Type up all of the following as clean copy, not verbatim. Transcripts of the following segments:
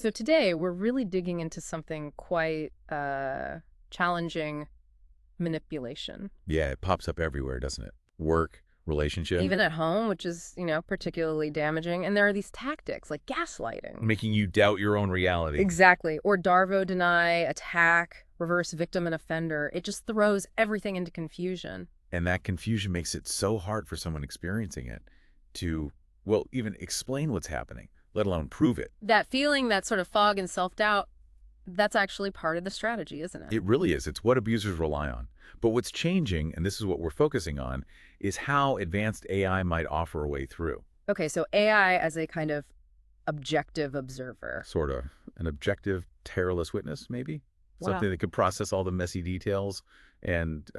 So today we're really digging into something quite challenging: manipulation. Yeah, it pops up everywhere, doesn't it? Work, relationship, Even at home, which is, particularly damaging. And there are these tactics like gaslighting. making you doubt your own reality. Exactly. Or Darvo deny, attack, reverse victim and offender. It just throws everything into confusion. And that confusion makes it so hard for someone experiencing it to, well, even explain what's happening, let alone prove it. That feeling, that sort of fog and self-doubt, that's actually part of the strategy, isn't it? It really is. It's what abusers rely on. But what's changing, and this is what we're focusing on, is how advanced AI might offer a way through. Okay, so AI as a kind of objective observer. Sort of an objective, tireless witness, maybe? Wow. Something that could process all the messy details and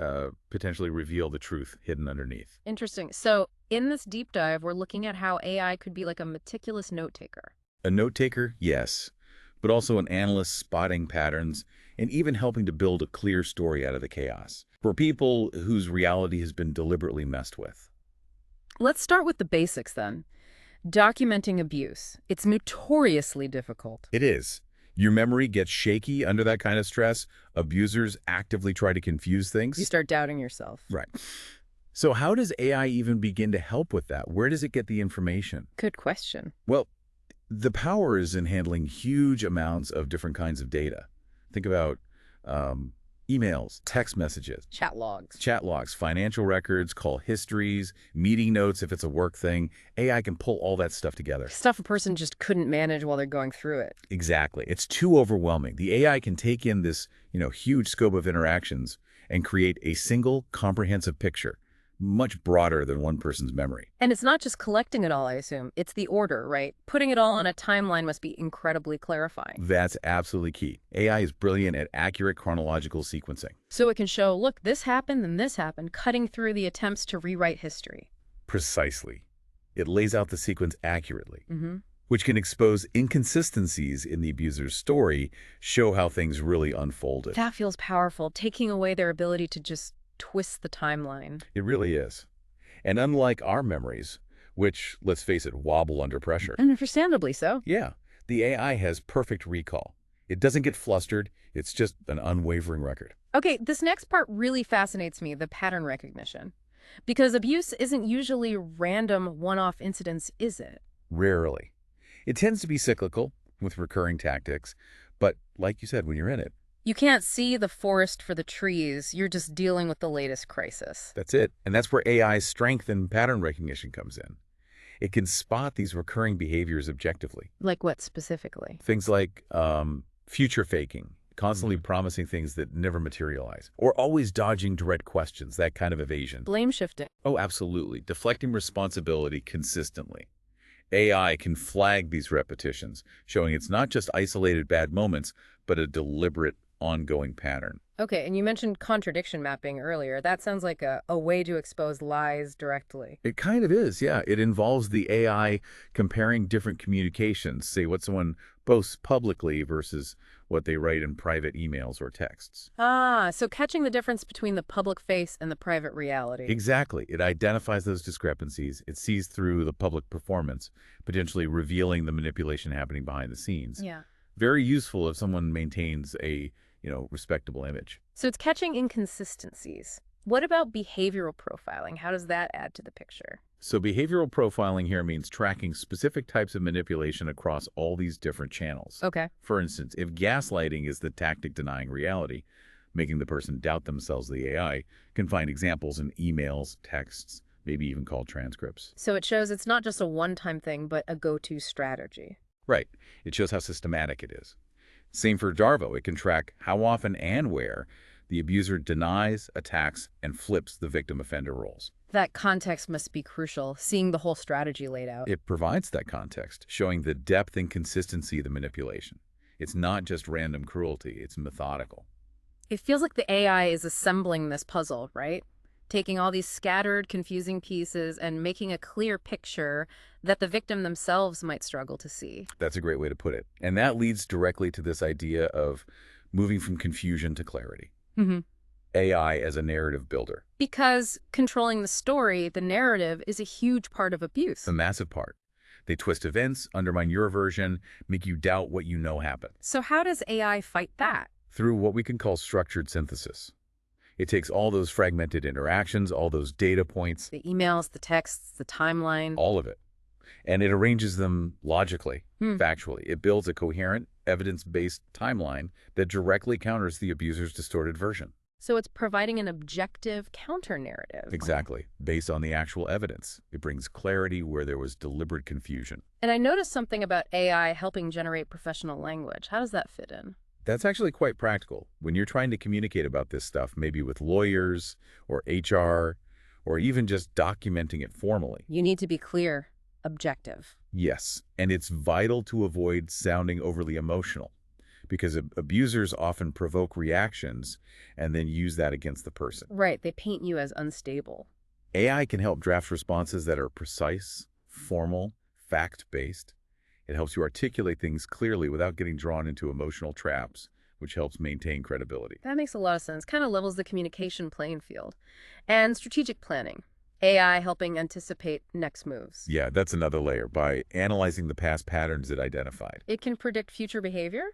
potentially reveal the truth hidden underneath. Interesting. So in this deep dive, we're looking at how AI could be like a meticulous note taker. A note taker, yes, but also an analyst spotting patterns and even helping to build a clear story out of the chaos for people whose reality has been deliberately messed with. Let's start with the basics then. Documenting abuse. It's notoriously difficult. It is. Your memory gets shaky under that kind of stress. Abusers actively try to confuse things. You start doubting yourself. Right. So how does AI even begin to help with that? Where does it get the information? Good question. Well, the power is in handling huge amounts of different kinds of data. Think about emails, text messages, Chat logs. chat logs, financial records, call histories, meeting notes if it's a work thing. AI can pull all that stuff together. Stuff a person just couldn't manage while they're going through it. Exactly. It's too overwhelming. The AI can take in this, huge scope of interactions and create a single comprehensive picture, much broader than one person's memory. And it's not just collecting it all, I assume. It's the order, right? Putting it all on a timeline must be incredibly clarifying. That's absolutely key. AI is brilliant at accurate chronological sequencing. So it can show, look, this happened, then this happened, cutting through the attempts to rewrite history. Precisely. It lays out the sequence accurately, Mm-hmm. which can expose inconsistencies in the abuser's story, show how things really unfolded. That feels powerful, taking away their ability to just twist the timeline. It really is. And unlike our memories, which, let's face it, wobble under pressure, And understandably so. yeah, the AI has perfect recall. It doesn't get flustered. It's just an unwavering record. Okay, this next part really fascinates me, the pattern recognition. Because abuse isn't usually random one-off incidents, is it? Rarely. It tends to be cyclical with recurring tactics, but like you said, when you're in it, You can't see the forest for the trees. You're just dealing with the latest crisis. that's it. And that's where AI's strength in pattern recognition comes in. It can spot these recurring behaviors objectively. Like what specifically? Things like future faking, constantly promising things that never materialize, or always dodging direct questions, that kind of evasion. Blame shifting. Oh, absolutely. Deflecting responsibility consistently. AI can flag these repetitions, showing it's not just isolated bad moments, but a deliberate, ongoing pattern. Okay, and you mentioned contradiction mapping earlier. That sounds like a way to expose lies directly. It kind of is, yeah. It involves the AI comparing different communications, say what someone posts publicly versus what they write in private emails or texts. Ah, so catching the difference between the public face and the private reality. Exactly. It identifies those discrepancies. It sees through the public performance, potentially revealing the manipulation happening behind the scenes. Yeah. Very useful if someone maintains a, respectable image. So it's catching inconsistencies. What about behavioral profiling? How does that add to the picture? So behavioral profiling here means tracking specific types of manipulation across all these different channels. Okay. For instance, if gaslighting is the tactic denying reality, making the person doubt themselves, the AI can find examples in emails, texts, maybe even call transcripts. So it shows it's not just a one-time thing, but a go-to strategy. Right. It shows how systematic it is. Same for Darvo. It can track how often and where the abuser denies, attacks, and flips the victim-offender roles. That context must be crucial, seeing the whole strategy laid out. It provides that context, showing the depth and consistency of the manipulation. It's not just random cruelty, it's methodical. It feels like the AI is assembling this puzzle, right? Taking all these scattered, confusing pieces and making a clear picture that the victim themselves might struggle to see. That's a great way to put it. And that leads directly to this idea of moving from confusion to clarity. Mm-hmm. AI as a narrative builder. Because controlling the story, the narrative, is a huge part of abuse. A massive part. They twist events, undermine your version, make you doubt what you know happened. So how does AI fight that? Through what we can call structured synthesis. It takes all those fragmented interactions, all those data points, The emails, the texts, the timeline. all of it, and it arranges them logically, Hmm. factually. It builds a coherent, evidence-based timeline that directly counters the abuser's distorted version. So it's providing an objective counter-narrative. Exactly. Based on the actual evidence. It brings clarity where there was deliberate confusion. And I noticed something about AI helping generate professional language. How does that fit in? That's actually quite practical. When you're trying to communicate about this stuff, maybe with lawyers or HR, or even just documenting it formally. You need to be clear, objective. Yes, and it's vital to avoid sounding overly emotional, because abusers often provoke reactions and then use that against the person. Right, they paint you as unstable. AI can help draft responses that are precise, formal, fact-based. It helps you articulate things clearly without getting drawn into emotional traps, which helps maintain credibility. That makes a lot of sense. Kind of levels the communication playing field. And strategic planning. AI helping anticipate next moves. Yeah, that's another layer. By analyzing the past patterns it identified, It can predict future behavior?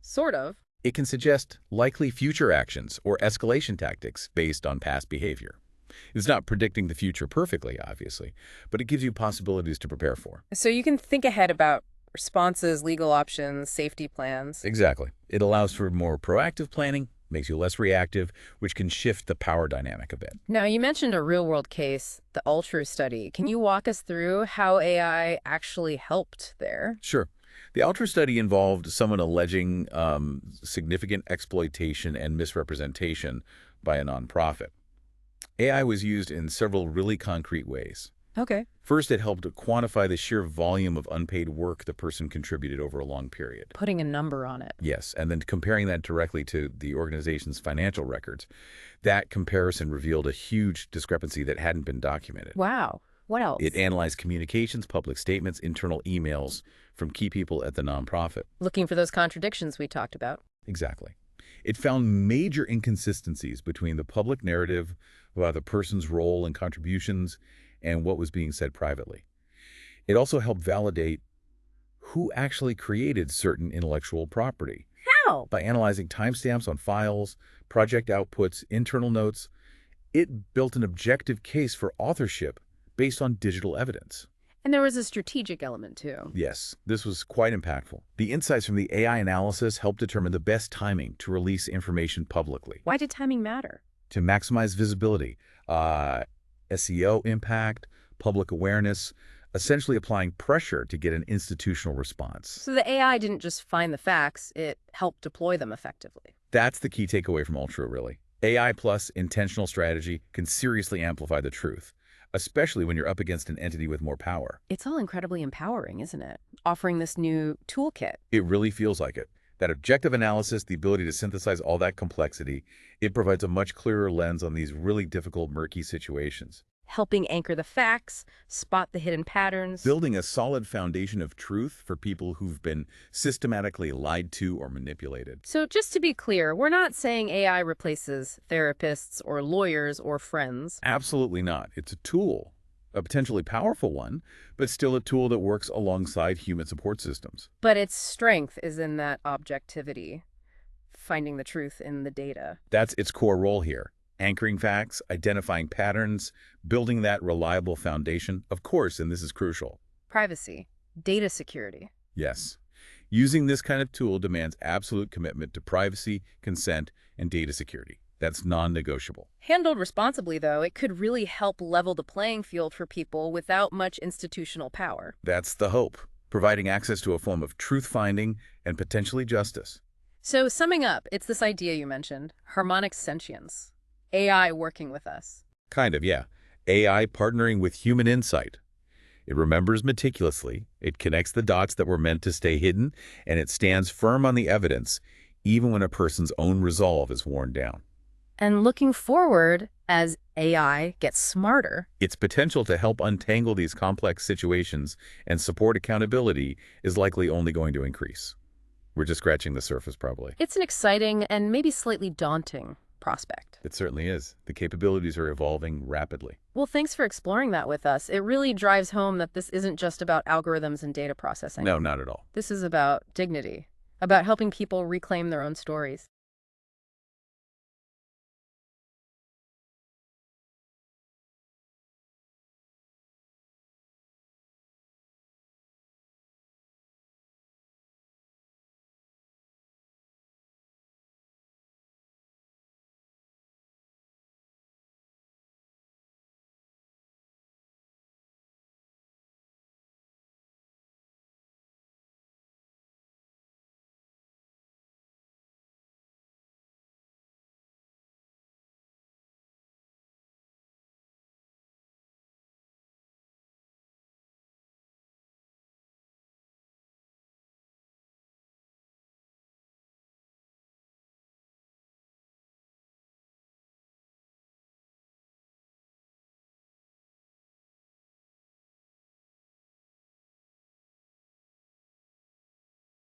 Sort of. it can suggest likely future actions or escalation tactics based on past behavior. It's not predicting the future perfectly, obviously, but it gives you possibilities to prepare for. So you can think ahead about responses, legal options, safety plans. Exactly. It allows for more proactive planning, makes you less reactive, which can shift the power dynamic a bit. Now, you mentioned a real-world case, the Ultra study. Can you walk us through how AI actually helped there? Sure. The Ultra study involved someone alleging significant exploitation and misrepresentation by a nonprofit. AI was used in several really concrete ways. Okay. First, it helped to quantify the sheer volume of unpaid work the person contributed over a long period. Putting a number on it. Yes, and then comparing that directly to the organization's financial records. That comparison revealed a huge discrepancy that hadn't been documented. Wow. What else? It analyzed communications, public statements, internal emails from key people at the nonprofit. Looking for those contradictions we talked about. Exactly. It found major inconsistencies between the public narrative about the person's role and contributions and what was being said privately. It also helped validate who actually created certain intellectual property. How? By analyzing timestamps on files, project outputs, internal notes, it built an objective case for authorship based on digital evidence. And there was a strategic element, too. Yes, this was quite impactful. The insights from the AI analysis helped determine the best timing to release information publicly. Why did timing matter? To maximize visibility, SEO impact, public awareness, essentially applying pressure to get an institutional response. So the AI didn't just find the facts, it helped deploy them effectively. That's the key takeaway from Ultra, really. AI plus intentional strategy can seriously amplify the truth, especially when you're up against an entity with more power. It's all incredibly empowering, isn't it? Offering this new toolkit. It really feels like it. That objective analysis, the ability to synthesize all that complexity, it provides a much clearer lens on these really difficult, murky situations. Helping anchor the facts, spot the hidden patterns. Building a solid foundation of truth for people who've been systematically lied to or manipulated. So just to be clear, we're not saying AI replaces therapists or lawyers or friends. Absolutely not. It's a tool, a potentially powerful one, but still a tool that works alongside human support systems. But its strength is in that objectivity, finding the truth in the data. That's its core role here. Anchoring facts, identifying patterns, building that reliable foundation, of course, and this is crucial. Privacy, data security. Yes. Using this kind of tool demands absolute commitment to privacy, consent, and data security. That's non-negotiable. Handled responsibly, though, it could really help level the playing field for people without much institutional power. That's the hope, providing access to a form of truth-finding and potentially justice. So summing up, it's this idea you mentioned, harmonic sentience. AI working with us. Kind of, yeah. AI partnering with human insight. It remembers meticulously, it connects the dots that were meant to stay hidden, and it stands firm on the evidence, even when a person's own resolve is worn down. And looking forward, as AI gets smarter, Its potential to help untangle these complex situations and support accountability is likely only going to increase. We're just scratching the surface, probably. it's an exciting and maybe slightly daunting prospect. It certainly is. The capabilities are evolving rapidly. Well, thanks for exploring that with us. It really drives home that this isn't just about algorithms and data processing. No, not at all. This is about dignity, about helping people reclaim their own stories.